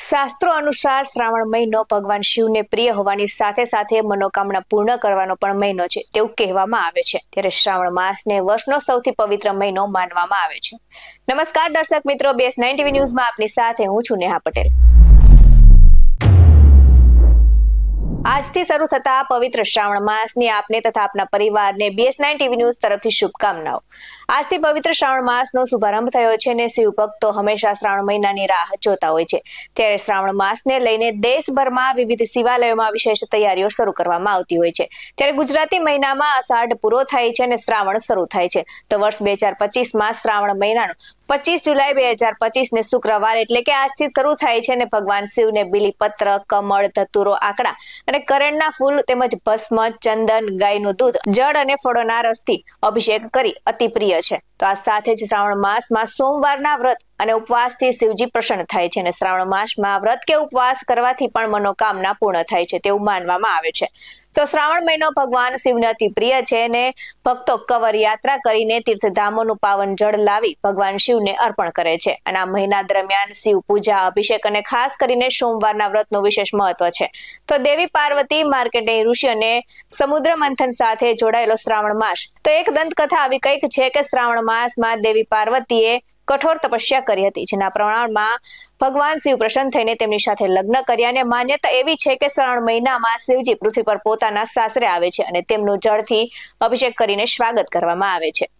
શાસ્ત્રો અનુસાર શ્રાવણ મહિનો ભગવાન શિવને પ્રિય હોવાની સાથે સાથે મનોકામના પૂર્ણ કરવાનો પણ મહિનો છે તેવું કહેવામાં આવે છે। ત્યારે શ્રાવણ માસને વર્ષનો સૌથી પવિત્ર મહિનો માનવામાં આવે છે। નમસ્કાર દર્શક મિત્રો, BS9 TV ન્યૂઝમાં આપની સાથે હું છું નેહા પટેલ। આજથી શરૂ થતા પવિત્ર શ્રાવણ માસની આપને તથા આપના પરિવારને BS9 TV ન્યૂઝ તરફથી શુભકામનાઓ। આજથી પવિત્ર શ્રાવણ માસનો શુભારંભ થયો છે અને શિવ ભક્તો હંમેશા શ્રાવણ મહિનાની રાહ જોતા હોય છે। ત્યારે શ્રાવણ માસને લઈને દેશભરમાં વિવિધ શિવાલયોમાં વિશેષ તૈયારીઓ શરૂ કરવામાં આવતી હોય છે। ત્યારે ગુજરાતી મહિનામાં અષાઢ પૂરો થાય છે અને શ્રાવણ શરૂ થાય છે। તો વર્ષ 2025માં શ્રાવણ મહિનાનો 25 જુલાઈ 2025 ને શુક્રવાર એટલે કે આજથી શરૂ થાય છે અને ભગવાન શિવને બીલીપત્ર, કમળ, ધતુરો, આકડા અને કરેણના ફૂલ તેમજ ભસ્મ, ચંદન, ગાયનું દૂધ, જળ અને ફળોના રસથી અભિષેક કરી અતિ પ્રિય છે। તો આ સાથે જ શ્રાવણ માસમાં સોમવારના વ્રત અને ઉપવાસથી શિવજી પ્રસન્ન થાય છે અને શ્રાવણ માસમાં વ્રત કે ઉપવાસ કરવાથી પણ મનોકામના પૂર્ણ થાય છે તેવું માનવામાં આવે છે। તો શ્રાવણ મહિનો ભગવાન શિવને અતિ પ્રિય છે અને ભક્તો કવર યાત્રા કરીને તીર્થધામોનું પાવન જળ લાવી ભગવાન શિવને અર્પણ કરે છે અને આ મહિના દરમિયાન શિવ પૂજા, અભિષેક અને ખાસ કરીને સોમવારના વ્રતનું વિશેષ મહત્વ છે। તો દેવી પાર્વતી, માર્કંડેય ઋષિ અને સમુદ્ર મંથન સાથે જોડાયેલો શ્રાવણ માસ। તો એક દંતકથા આવી કંઈક છે કે શ્રાવણ માસમાં દેવી પાર્વતીએ કઠોર તપસ્યા કરી હતી, જેના પ્રમાણમાં ભગવાન શિવ પ્રસન્ન થઈને તેમની સાથે લગ્ન કર્યા અને માન્યતા એવી છે કે શ્રાવણ મહિનામાં શિવજી પૃથ્વી પર પોતાના સાસરે આવે છે અને તેમનું જળથી અભિષેક કરીને સ્વાગત કરવામાં આવે છે।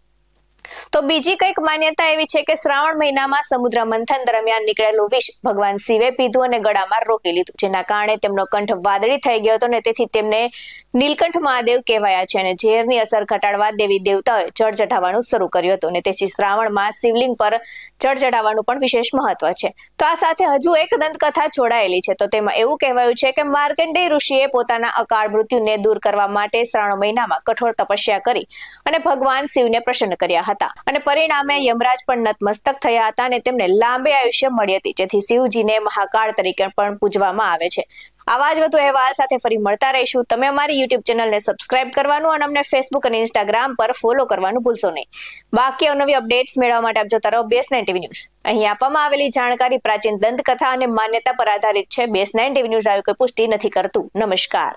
તો બીજી કંઈક માન્યતા એવી છે કે શ્રાવણ મહિનામાં સમુદ્ર મંથન દરમિયાન નીકળેલું વિષ ભગવાન શિવે પીધું અને ગળામાં રોકી લીધું, જેના કારણે તેમનો કંઠ વાદળી થઈ ગયો હતો અને તેથી તેમને નીલકંઠ મહાદેવ કહેવાયા છે અને ઝેરની અસર ઘટાડવા દેવી દેવતાઓએ જળ ચઢાવવાનું શરૂ કર્યું હતું અને તેથી શ્રાવણમાં શિવલિંગ પર જળ ચઢાવવાનું પણ વિશેષ મહત્વ છે। તો આ સાથે હજુ એક દંતકથા જોડાયેલી છે। તો તેમાં એવું કહેવાયું છે કે માર્કંડેય ઋષિએ પોતાના અકાળ મૃત્યુને દૂર કરવા માટે શ્રાવણ મહિનામાં કઠોર તપસ્યા કરી અને ભગવાન શિવને પ્રસન્ન કર્યા હતા અને પરિણામે યમરાજ પણ નતમસ્તક થયા હતા અને તેમને લાંબી આયુષ્ય મળી હતી, જેથી શિવજીને મહાકાળ તરીકે પણ પૂજવામાં આવે છે। આવા જ વધુ અહેવાલ સાથે ફરી મળતા રહીશું। તમે અમારી YouTube ચેનલને સબસ્ક્રાઇબ કરવાનું અને અમને Facebook અને Instagram પર ફોલો કરવાનું ભૂલશો નહીં। બાકી અવનવી અપડેટ્સ મેળવવા માટે આપ જોતા રહો BS9 TV ન્યૂઝ। અહીં આપવામાં આવેલી જાણકારી પ્રાચીન દંતકથા અને માન્યતા પર આધારિત છે। BS9 TV ન્યૂઝ આવી કોઈ પુષ્ટિ નથી કરતું। નમસ્કાર।